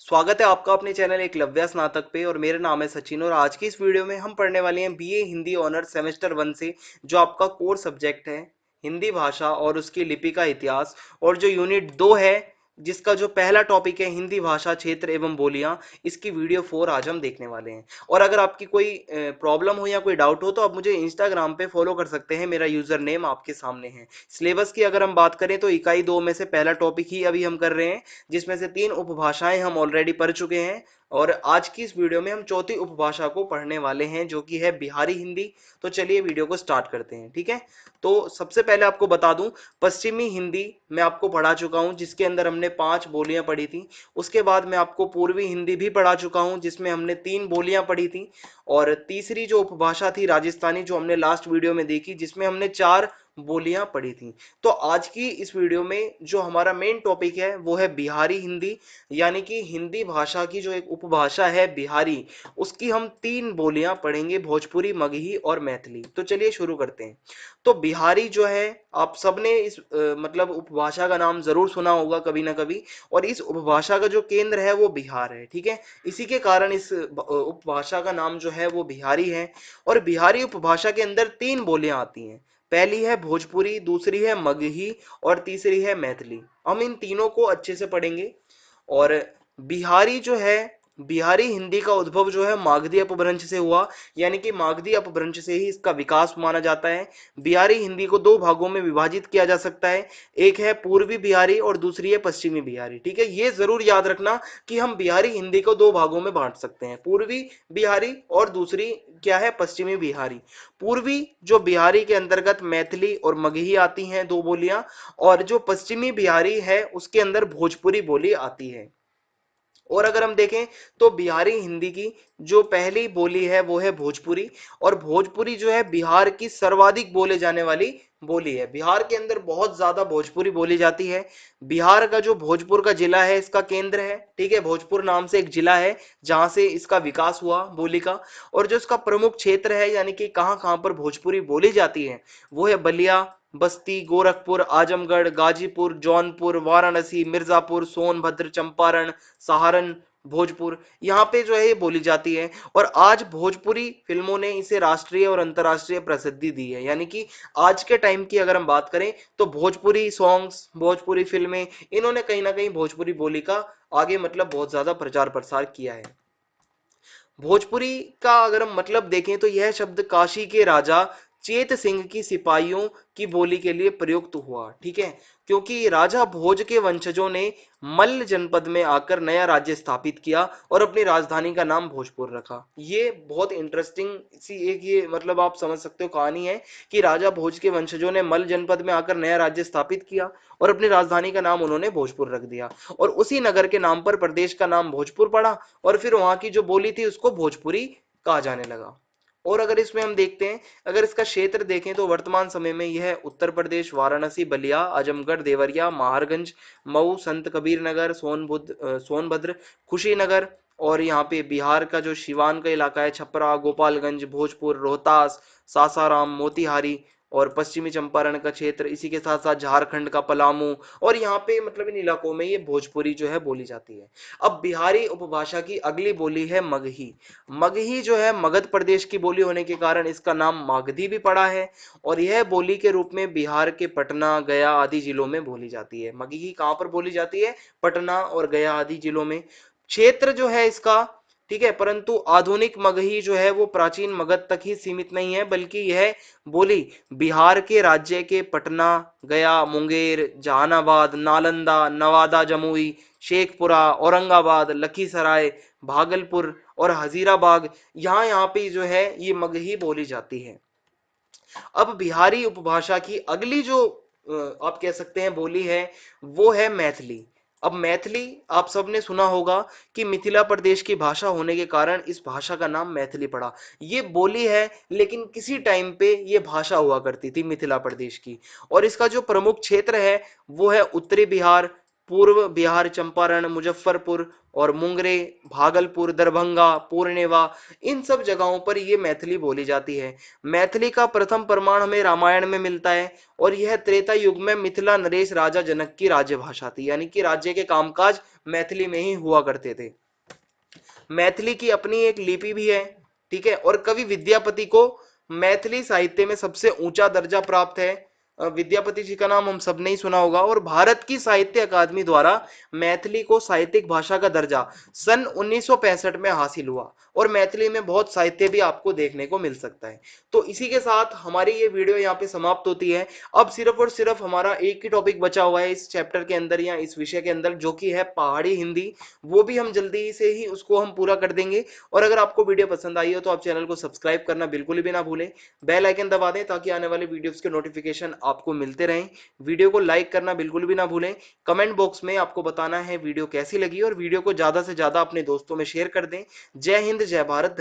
स्वागत है आपका अपने चैनल एकलव्य स्नातक पे। और मेरा नाम है सचिन और आज की इस वीडियो में हम पढ़ने वाले हैं बीए हिंदी ऑनर्स सेमेस्टर 1 से जो आपका कोर सब्जेक्ट है हिंदी भाषा और उसकी लिपि का इतिहास। और जो यूनिट 2 है जिसका जो पहला टॉपिक है हिंदी भाषा क्षेत्र एवं बोलियां, इसकी वीडियो 4 आज हम देखने वाले हैं। और अगर आपकी कोई प्रॉब्लम हो या कोई डाउट हो तो आप मुझे इंस्टाग्राम पे फॉलो कर सकते हैं, मेरा यूजर नेम आपके सामने है। सिलेबस की अगर हम बात करें तो इकाई 2 में से पहला टॉपिक ही अभी हम कर रहे हैं, जिसमें से 3 उपभाषाएं हम ऑलरेडी पढ़ चुके हैं। और आज की इस वीडियो में हम चौथी उपभाषा को पढ़ने वाले हैं जो कि है बिहारी हिंदी। तो चलिए वीडियो को स्टार्ट करते हैं, ठीक है। तो सबसे पहले आपको बता दूं, पश्चिमी हिंदी मैं आपको पढ़ा चुका हूं जिसके अंदर हमने 5 बोलियां पढ़ी थी। उसके बाद मैं आपको पूर्वी हिंदी भी पढ़ा चुका हूं जिसमें हमने 3 बोलियां पढ़ी थी। और तीसरी जो उपभाषा थी राजस्थानी, जो हमने लास्ट वीडियो में देखी, जिसमें हमने 4 बोलियां पढ़ी थी। तो आज की इस वीडियो में जो हमारा मेन टॉपिक है वो है बिहारी हिंदी, यानी कि हिंदी भाषा की जो एक उपभाषा है बिहारी, उसकी हम 3 बोलियां पढ़ेंगे, भोजपुरी, मगही और मैथिली। तो चलिए शुरू करते हैं। तो बिहारी जो है, आप सबने इस मतलब उपभाषा का नाम जरूर सुना होगा कभी ना कभी। और इस उपभाषा का जो केंद्र है वो बिहार है, ठीक है। इसी के कारण इस उपभाषा का नाम जो है वो बिहारी है। और बिहारी उपभाषा के अंदर 3 बोलियां आती हैं। पहली है भोजपुरी, दूसरी है मगही और तीसरी है मैथिली। हम इन तीनों को अच्छे से पढ़ेंगे। और बिहारी जो है, बिहारी हिंदी का उद्भव जो है मागधी अपभ्रंश से हुआ, यानी कि मागधी अपभ्रंश से ही इसका विकास माना जाता है। बिहारी हिंदी को 2 भागों में विभाजित किया जा सकता है, एक है पूर्वी बिहारी और दूसरी है पश्चिमी बिहारी, ठीक है। ये जरूर याद रखना कि हम बिहारी हिंदी को 2 भागों में बांट सकते हैं, पूर्वी बिहारी और दूसरी क्या है, पश्चिमी बिहारी। पूर्वी जो बिहारी के अंतर्गत मैथिली और मगही आती हैं 2 बोलियां, और जो पश्चिमी बिहारी है उसके अंदर भोजपुरी बोली आती है। और अगर हम देखें तो बिहारी हिंदी की जो पहली बोली है वो है भोजपुरी। और भोजपुरी जो है बिहार की सर्वाधिक बोले जाने वाली बोली है। बिहार के अंदर बहुत ज्यादा भोजपुरी बोली जाती है। बिहार का जो भोजपुर का जिला है इसका केंद्र है, ठीक है। भोजपुर नाम से एक जिला है जहां से इसका विकास हुआ बोली का। और जो इसका प्रमुख क्षेत्र है, यानी कि कहां कहां पर भोजपुरी बोली जाती है, वो है बलिया, बस्ती, गोरखपुर, आजमगढ़, गाजीपुर, जौनपुर, वाराणसी, मिर्जापुर, सोनभद्र, चंपारण, सहारन, भोजपुर, यहाँ पे जो है ये बोली जाती है। और आज भोजपुरी फिल्मों ने इसे राष्ट्रीय और अंतर्राष्ट्रीय प्रसिद्धि दी है, यानी कि आज के टाइम की अगर हम बात करें तो भोजपुरी सॉन्ग्स, भोजपुरी फिल्में, इन्होंने कहीं ना कहीं भोजपुरी बोली का आगे मतलब बहुत ज्यादा प्रचार प्रसार किया है। भोजपुरी का अगर हम मतलब देखें तो यह शब्द काशी के राजा चेत सिंह की सिपाहियों की बोली के लिए प्रयुक्त हुआ, ठीक है। क्योंकि राजा भोज के वंशजों ने मल्ल जनपद में आकर नया राज्य स्थापित किया और अपनी राजधानी का नाम भोजपुर रखा। ये बहुत इंटरेस्टिंग सी एक ये मतलब आप समझ सकते हो कहानी है कि राजा भोज के वंशजों ने मल्ल जनपद में आकर नया राज्य स्थापित किया और अपनी राजधानी का नाम उन्होंने भोजपुर रख दिया। और उसी नगर के नाम पर प्रदेश का नाम भोजपुर पड़ा और फिर वहां की जो बोली थी उसको भोजपुरी कहा जाने लगा। और अगर इसमें हम देखते हैं, अगर इसका क्षेत्र देखें तो वर्तमान समय में यह उत्तर प्रदेश, वाराणसी, बलिया, आजमगढ़, देवरिया, महारगंज, मऊ, संत कबीर नगर, सोनभद्र, कुशीनगर, और यहाँ पे बिहार का जो सिवान का इलाका है, छपरा, गोपालगंज, भोजपुर, रोहतास, सासाराम, मोतिहारी, और पश्चिमी चंपारण का क्षेत्र, इसी के साथ साथ झारखंड का पलामू, और यहाँ पे मतलब इन इलाकों में ये भोजपुरी जो है बोली जाती है। अब बिहारी उपभाषा की अगली बोली है मगही। मगही जो है मगध प्रदेश की बोली होने के कारण इसका नाम मागधी भी पड़ा है। और यह बोली के रूप में बिहार के पटना, गया आदि जिलों में बोली जाती है। मगही कहां पर बोली जाती है? पटना और गया आदि जिलों में। क्षेत्र जो है इसका, ठीक है, परंतु आधुनिक मगही जो है वो प्राचीन मगध तक ही सीमित नहीं है, बल्कि यह बोली बिहार के राज्य के पटना, गया, मुंगेर, जहानाबाद, नालंदा, नवादा, जमुई, शेखपुरा, औरंगाबाद, लखीसराय, भागलपुर और हजीराबाग, यहाँ यहाँ पे जो है ये मगही बोली जाती है। अब बिहारी उपभाषा की अगली जो आप कह सकते हैं बोली है वो है मैथिली। अब मैथिली आप सबने सुना होगा कि मिथिला प्रदेश की भाषा होने के कारण इस भाषा का नाम मैथिली पड़ा। ये बोली है लेकिन किसी टाइम पे ये भाषा हुआ करती थी मिथिला प्रदेश की। और इसका जो प्रमुख क्षेत्र है वो है उत्तरी बिहार, पूर्व बिहार, चंपारण, मुजफ्फरपुर और मुंगरे, भागलपुर, दरभंगा, पूर्णिया, इन सब जगहों पर ये मैथिली बोली जाती है। मैथिली का प्रथम प्रमाण हमें रामायण में मिलता है। और यह त्रेता युग में मिथिला नरेश राजा जनक की राज्य भाषा थी, यानी कि राज्य के कामकाज मैथिली में ही हुआ करते थे। मैथिली की अपनी एक लिपि भी है, ठीक है। और कवि विद्यापति को मैथिली साहित्य में सबसे ऊंचा दर्जा प्राप्त है। विद्यापति जी का नाम हम सब ने ही सुना होगा। और भारत की साहित्य अकादमी द्वारा मैथिली को साहित्यिक भाषा का दर्जा सन 1965 में हासिल हुआ। और मैथिली में बहुत साहित्य भी आपको देखने को मिल सकता है। तो इसी के साथ हमारी ये वीडियो यहाँ पे समाप्त होती है। अब सिर्फ और सिर्फ हमारा एक ही टॉपिक बचा हुआ है इस चैप्टर के अंदर या इस विषय के अंदर, जो कि है पहाड़ी हिंदी। वो भी हम जल्दी से ही उसको हम पूरा कर देंगे। और अगर आपको वीडियो पसंद आई हो तो आप चैनल को सब्सक्राइब करना बिल्कुल भी ना भूलें, बेल आइकन दबा दें ताकि आने वाले वीडियोस के नोटिफिकेशन आपको मिलते रहें। वीडियो को लाइक करना बिल्कुल भी ना भूलें। कमेंट बॉक्स में आपको बताना है वीडियो कैसी लगी, और वीडियो को ज्यादा से ज्यादा अपने दोस्तों में शेयर कर दें। जय हिंद, जय भारत।